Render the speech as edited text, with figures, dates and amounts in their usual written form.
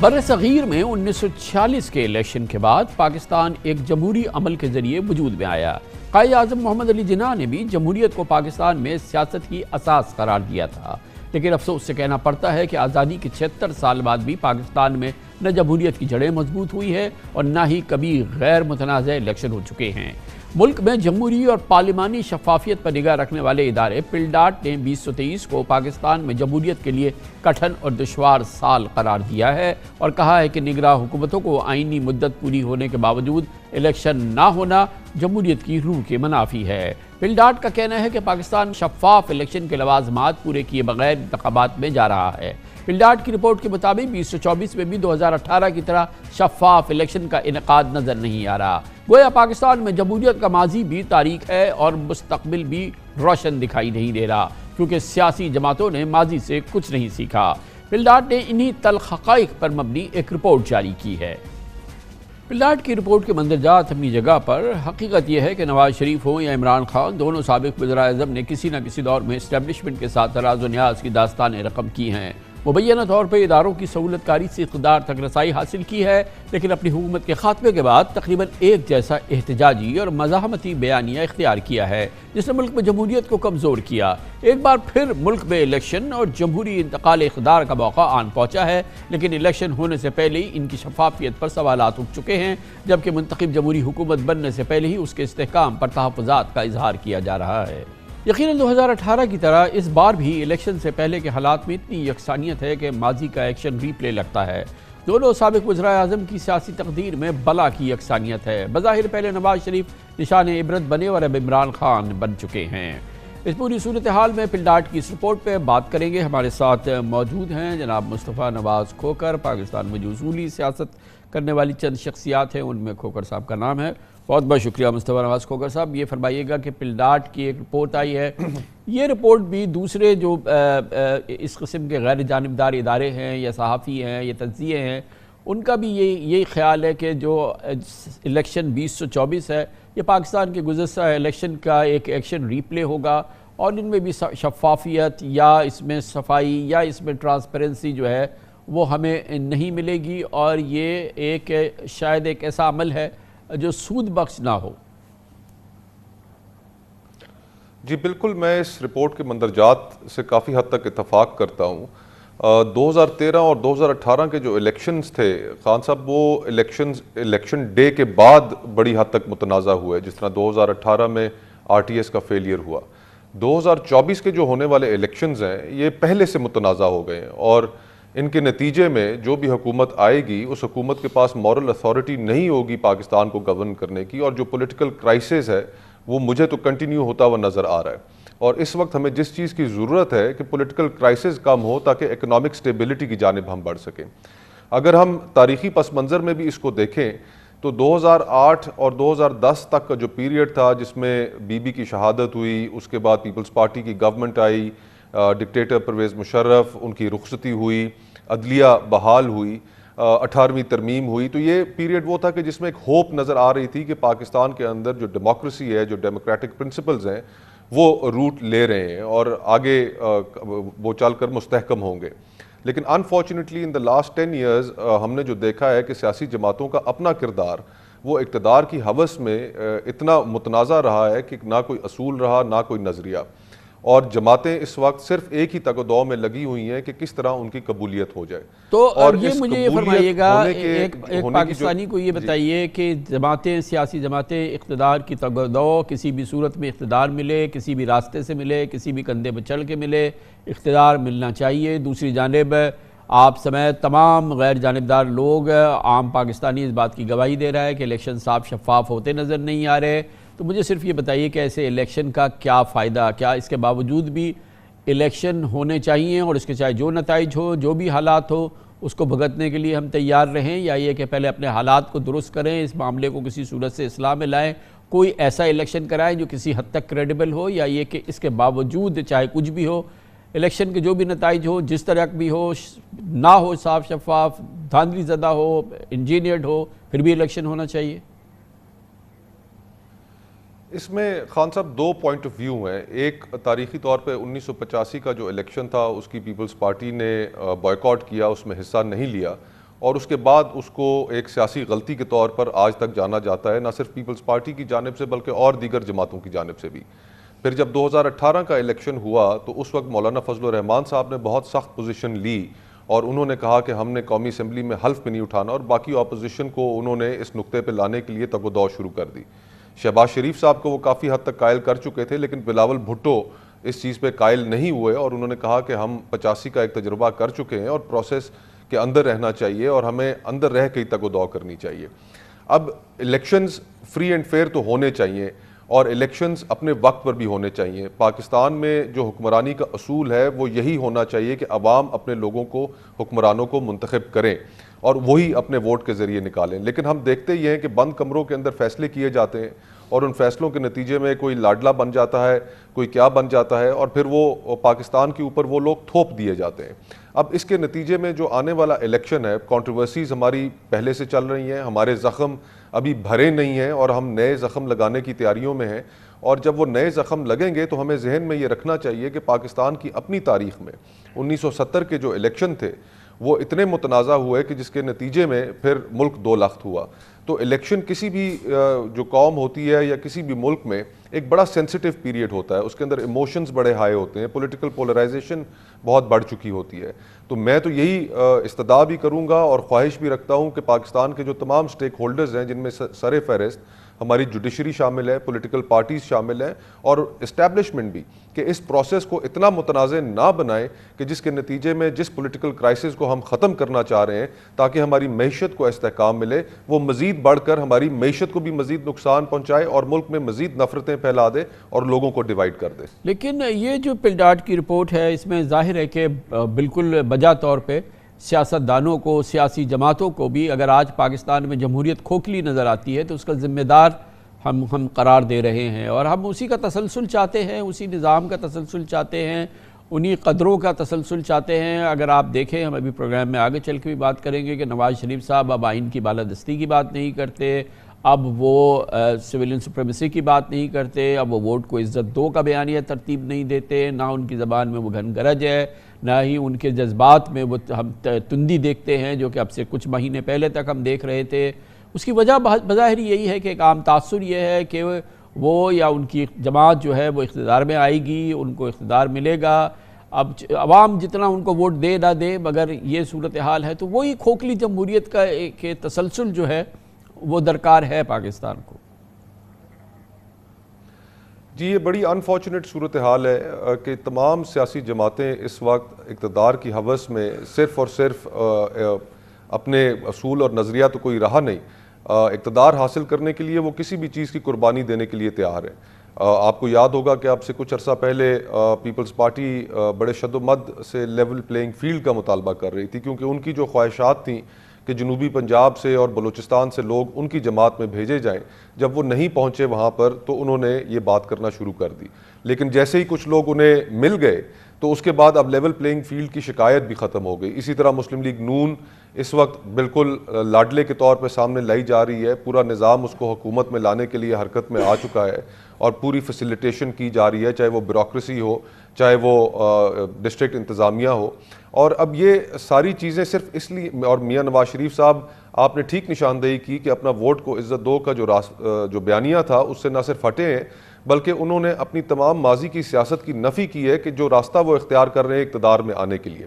बरसगीर में 1946 के इलेक्शन के बाद पाकिस्तान एक जमहूरी अमल के जरिए वजूद में आया। कायद आज़म मोहम्मद अली जिन्ना ने भी जमहूरियत को पाकिस्तान में सियासत की असास करार दिया था, लेकिन अफसोस से कहना पड़ता है कि आज़ादी के 76 साल बाद भी पाकिस्तान में न जमहूरियत की जड़ें मजबूत हुई है और न ही कभी गैर मुतनाज़ इलेक्शन हो चुके हैं। मुल्क में जमहूरी और पार्लिमानी शफाफियत पर निगाह रखने वाले इदारे पिलडाट ने 2023 को पाकिस्तान में जमहूरियत के लिए कठिन और दुश्वार साल करार दिया है और कहा है कि निगरां हुकूमतों को आईनी मुद्दत पूरी होने के बावजूद इलेक्शन ना होना जमहूरियत की रूह के मुनाफी है। पिलडाट का कहना है कि पाकिस्तान शफाफ इलेक्शन के लवाजमात पूरे किए बगैर इंतखाबात में जा रहा है। पिलडाट की रिपोर्ट के मुताबिक 2024 में भी 2018 की तरह शफाफ इलेक्शन का इनेकाद नजर नहीं आ रहा। गोया पाकिस्तान में जमहूरियत का माजी भी तारीख है और मुस्तकबिल भी रोशन दिखाई नहीं दे रहा, क्योंकि सियासी जमातों ने माजी से कुछ नहीं सीखा। पिलडाट ने इन्हीं तल्ख हक़ाइक़ पर मबनी एक रिपोर्ट जारी की है। पिलडाट की रिपोर्ट के मंदरजात अपनी जगह पर, हकीकत यह है कि नवाज शरीफ हो या इमरान खान, दोनों साबिक़ वज़ीर-ए-आज़म ने किसी न किसी दौर में इस्टेब्लिशमेंट के साथ तराज़ व न्याज़ की दास्तानें रकम की हैं। मुबैना तौर पर इदारों की सहूलतकारी से इक़्तिदार तक रसाई हासिल की है, लेकिन अपनी हुकूमत के खात्मे के बाद तकरीबन एक जैसा एहतजाजी और मज़ाहमती बयानिया इख्तियार किया है, जिसने मुल्क में जमहूरियत को कमज़ोर किया। एक बार फिर मुल्क में इलेक्शन और जमहूरी इंतकाल इक़्तिदार का मौका आन पहुँचा है, लेकिन इलेक्शन होने से पहले ही इनकी शफाफियत पर सवालात उठ चुके हैं, जबकि मुंतखब जमहूरी हुकूमत बनने से पहले ही उसके इस्तेहकाम पर तहफ़्फ़ुज़ात का इजहार किया जा रहा है। यकीनन 2018 की तरह इस बार भी इलेक्शन से पहले के हालात में इतनी यकसानियत है कि माजी का एक्शन रीप्ले लगता है। दोनों साबिक़ वज़ीर-ए-आज़म की सियासी तकदीर में बला की यकसानियत है। बज़ाहिर पहले नवाज शरीफ निशान इबरत बने और अब इमरान खान बन चुके हैं। इस पूरी सूरत हाल में पिलडाट की इस रिपोर्ट पर बात करेंगे। हमारे साथ मौजूद हैं जनाब मुस्तफ़ा नवाज़ खोकर, पाकिस्तान में जो उसूली सियासत करने वाली चंद शख्सियात हैं उनमें खोकर साहब का नाम है। बहुत बहुत शुक्रिया मुस्तफ़ा नवाज़ खोकर साहब। ये फरमाइएगा कि पिलडाट की एक रिपोर्ट आई है, ये रिपोर्ट भी दूसरे जो इस किस्म के गैर जानिबदार इदारे हैं या सहाफ़ी हैं या तज्ज़िये हैं, उनका भी यही ख्याल है कि जो इलेक्शन 2024 है ये पाकिस्तान के गुज़श्ता इलेक्शन का एक एक्शन रीप्ले होगा और इनमें भी शफाफियत या इसमें सफाई या इसमें ट्रांसपेरेंसी जो है वो हमें नहीं मिलेगी और ये एक शायद एक ऐसा अमल है जो सूद बख्श ना हो। जी बिल्कुल, मैं इस रिपोर्ट के मंदरजात से काफ़ी हद तक इत्तफाक करता हूँ। 2013 और 2018 के जो इलेक्शंस थे खान साहब, वो इलेक्शन डे के बाद बड़ी हद तक मुतनाज़ा हुए। जिस तरह 2018 में RTS का फेलियर हुआ, 2024 के जो होने वाले इलेक्शंस हैं ये पहले से मुतनाज़ा हो गए हैं और इनके नतीजे में जो भी हुकूमत आएगी उस हुकूमत के पास मॉरल अथॉरिटी नहीं होगी पाकिस्तान को गवर्न करने की, और जो पॉलिटिकल क्राइसिस है वो मुझे तो कंटिन्यू होता हुआ नज़र आ रहा है। और इस वक्त हमें जिस चीज़ की ज़रूरत है कि पॉलिटिकल क्राइसिस कम हो ताकि इकनॉमिक स्टेबिलिटी की जानिब हम बढ़ सकें। अगर हम तारीख़ी पस मंज़र में भी इसको देखें तो 2008 और 2010 तक का जो पीरियड था जिसमें बीबी की शहादत हुई, उसके बाद पीपल्स पार्टी की गवर्नमेंट आई, डिक्टेटर परवेज़ मुशर्रफ, उनकी रुखसती हुई, अदलिया बहाल हुई, 18वीं तरमीम हुई, तो ये पीरियड वो था कि जिसमें एक होप नज़र आ रही थी कि पाकिस्तान के अंदर जो डेमोक्रेसी है, जो डेमोक्रेटिक प्रिंसिपल्स हैं वो रूट ले रहे हैं और आगे वो चलकर मुस्तहकम होंगे। लेकिन unfortunately in the last 10 years हमने जो देखा है कि सियासी जमातों का अपना किरदार वो इक़्तिदार की हवस में इतना मुतनाज़ा रहा है कि ना कोई असूल रहा ना कोई नज़रिया, और जमातें इस वक्त सिर्फ एक ही तगदौ में लगी हुई हैं कि किस तरह उनकी कबूलियत हो जाए। तो और ये मुझे ये फरमाइएगा, एक पाकिस्तानी को ये बताइए कि जमातें, सियासी जमातें इक़्तिदार की तगदौ किसी भी सूरत में इक़्तिदार मिले, किसी भी रास्ते से मिले, किसी भी कंधे पर चढ़ के मिले, इक़्तिदार मिलना चाहिए। दूसरी जानिब आप समेत तमाम गैर जानिबदार लोग, आम पाकिस्तानी इस बात की गवाही दे रहा है कि इलेक्शन साफ शफाफ होते नज़र नहीं आ रहे। तो मुझे सिर्फ ये बताइए कि ऐसे इलेक्शन का क्या फ़ायदा, क्या इसके बावजूद भी इलेक्शन होने चाहिए और इसके चाहे जो नताइज हो, जो भी हालात हो, उसको भुगतने के लिए हम तैयार रहें, या ये कि पहले अपने हालात को दुरुस्त करें, इस मामले को किसी सूरत से इस्लाह में लाएँ, कोई ऐसा इलेक्शन कराएं जो किसी हद तक क्रेडिबल हो, या ये कि इसके बावजूद चाहे कुछ भी हो, इलेक्शन के जो भी नताइज हो, जिस तरह भी हो, ना हो साफ शफाफ, धांधली ज़दा हो, इंजीनियर्ड हो, फिर भी इलेक्शन होना चाहिए। इसमें खान साहब दो पॉइंट ऑफ व्यू हैं। एक तारीख़ी तौर पे 1985 का जो इलेक्शन था उसकी पीपल्स पार्टी ने बॉयकॉट किया, उसमें हिस्सा नहीं लिया, और उसके बाद उसको एक सियासी गलती के तौर पर आज तक जाना जाता है, ना सिर्फ पीपल्स पार्टी की जानिब से बल्कि और दीगर जमातों की जानिब से भी। फिर जब 2018 का इलेक्शन हुआ तो उस वक्त मौलाना फजल रहमान साहब ने बहुत सख्त पोजीशन ली और उन्होंने कहा कि हमने कौमी असम्बली में हल्फ भी नहीं उठाना, और बाकी अपोजिशन को उन्होंने इस नुक्ते पर लाने के लिए तगोदौ शुरू कर दी। शहबाज शरीफ साहब को वो काफ़ी हद तक कायल कर चुके थे, लेकिन बिलावल भुट्टो इस चीज़ पे कायल नहीं हुए और उन्होंने कहा कि हम 85 का एक तजुर्बा कर चुके हैं और प्रोसेस के अंदर रहना चाहिए और हमें अंदर रह के ही तगोदौ करनी चाहिए। अब इलेक्शंस फ्री एंड फेयर तो होने चाहिए और इलेक्शंस अपने वक्त पर भी होने चाहिए। पाकिस्तान में जो हुक्मरानी का असूल है वो यही होना चाहिए कि अवाम अपने लोगों को, हुक्मरानों को मुंतखब करें और वही अपने वोट के ज़रिए निकालें। लेकिन हम देखते ही हैं कि बंद कमरों के अंदर फैसले किए जाते हैं और उन फैसलों के नतीजे में कोई लाडला बन जाता है, कोई क्या बन जाता है, और फिर वो पाकिस्तान के ऊपर वो लोग थोप दिए जाते हैं। अब इसके नतीजे में जो आने वाला इलेक्शन है, कंट्रोवर्सीज हमारी पहले से चल रही हैं, हमारे ज़ख्म अभी भरे नहीं हैं और हम नए ज़ख्म लगाने की तैयारियों में हैं। और जब वो नए ज़ख्म लगेंगे तो हमें जहन में ये रखना चाहिए कि पाकिस्तान की अपनी तारीख़ में 1970 के जो इलेक्शन थे वो इतने मुतनाज़ा हुए कि जिसके नतीजे में फिर मुल्क दो लख्त हुआ। तो इलेक्शन किसी भी जो कौम होती है या किसी भी मुल्क में एक बड़ा सेंसिटिव पीरियड होता है, उसके अंदर इमोशंस बड़े हाई होते हैं, पॉलिटिकल पोलराइजेशन बहुत बढ़ चुकी होती है। तो मैं तो यही इस्तदा भी करूँगा और ख्वाहिश भी रखता हूँ कि पाकिस्तान के जो तमाम स्टेक होल्डर्स हैं, जिनमें सर फहरिस्त हमारी जुडिशरी शामिल है, पॉलिटिकल पार्टीज शामिल हैं और इस्टेब्लिशमेंट भी, कि इस प्रोसेस को इतना मुतनाज़ ना बनाए कि जिसके नतीजे में जिस पॉलिटिकल क्राइसिस को हम ख़त्म करना चाह रहे हैं ताकि हमारी मईशत को इस्तेहकाम मिले, वो मज़ीद बढ़कर हमारी मईशत को भी मज़ीद नुकसान पहुँचाए और मुल्क में मज़ीद नफ़रतें फैला दे और लोगों को डिवाइड कर दे। लेकिन ये जो पिलडाट की रिपोर्ट है इसमें जाहिर है कि बिल्कुल बजा तौर पर सियासतदानों को, सियासी जमातों को भी अगर आज पाकिस्तान में जमहूरियत खोखली नज़र आती है तो उसका ज़िम्मेदार हम करार दे रहे हैं और हम उसी का तसलसल चाहते हैं, उसी निज़ाम का तसलसल चाहते हैं, उन्हीं कदरों का तसलसल चाहते हैं। अगर आप देखें, हम अभी प्रोग्राम में आगे चल के भी बात करेंगे कि नवाज़ शरीफ साहब अब आइन की बालादस्ती की बात नहीं करते, अब वो सिविलियन सुप्रीमेसी की बात नहीं करते, अब वो वोट को इज़्ज़त दो का बयानिया तरतीब नहीं देते, ना उनकी ज़बान में वो घनगरज है, ना ही उनके जज्बात में वो हम तुंदी देखते हैं जो कि अब से कुछ महीने पहले तक हम देख रहे थे। उसकी वजह बज़ाहिर यही है कि एक आम तासुर ये है कि वो या उनकी जमात जो है वो इख्तिदार में आएगी, उनको इख्तिदार मिलेगा। अब अवाम जितना उनको वोट दे ना दे, मगर ये सूरत हाल है तो वही खोखली जमहूरियत का एक तसलसल जो है वो दरकार है पाकिस्तान को। जी, ये बड़ी अनफॉर्चुनेट सूरत हाल है कि तमाम सियासी जमातें इस वक्त इक़्तिदार की हवस में सिर्फ़ और सिर्फ अपने असूल और नज़रिया तो कोई रहा नहीं, इक़्तिदार हासिल करने के लिए वो किसी भी चीज़ की कुर्बानी देने के लिए तैयार है। आपको याद होगा कि आपसे कुछ अर्सा पहले पीपल्स पार्टी बड़े शद्दोमद से लेवल प्लेइंग फील्ड का मुतालबा कर रही थी, क्योंकि उनकी जो ख्वाहिशात थी कि जनूबी पंजाब से और बलूचिस्तान से लोग उनकी जमात में भेजे जाएं, जब वो नहीं पहुंचे वहाँ पर तो उन्होंने ये बात करना शुरू कर दी। लेकिन जैसे ही कुछ लोग उन्हें मिल गए तो उसके बाद अब लेवल प्लेइंग फील्ड की शिकायत भी ख़त्म हो गई। इसी तरह मुस्लिम लीग नून इस वक्त बिल्कुल लाडले के तौर पर सामने लाई जा रही है, पूरा निज़ाम उसको हुकूमत में लाने के लिए हरकत में आ चुका है और पूरी फैसिलिटेशन की जा रही है, चाहे वो ब्यूरोक्रेसी हो, चाहे वो डिस्ट्रिक्ट इंतज़ामिया हो। और अब ये सारी चीज़ें सिर्फ इसलिए, और मियाँ नवाज शरीफ साहब आपने ठीक निशानदेही की कि अपना वोट को इज़्ज़त दो का जो बयानिया था उससे न सिर्फ हटे हैं बल्कि उन्होंने अपनी तमाम माजी की सियासत की नफ़ी की है कि जो रास्ता वो इख्तियार कर रहे हैं इक़्तिदार में आने के लिए।